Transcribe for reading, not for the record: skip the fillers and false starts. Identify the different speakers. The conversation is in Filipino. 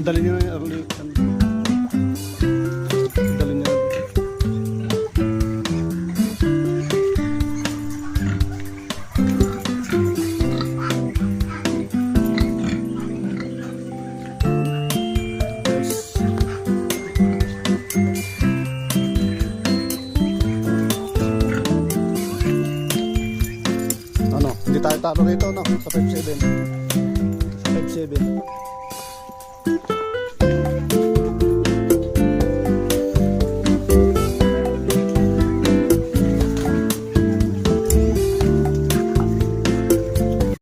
Speaker 1: Dali niyo yung early. Dali niyo. Ano, hindi tayo talo rito, no? Sa 5-7. Sa 5-7.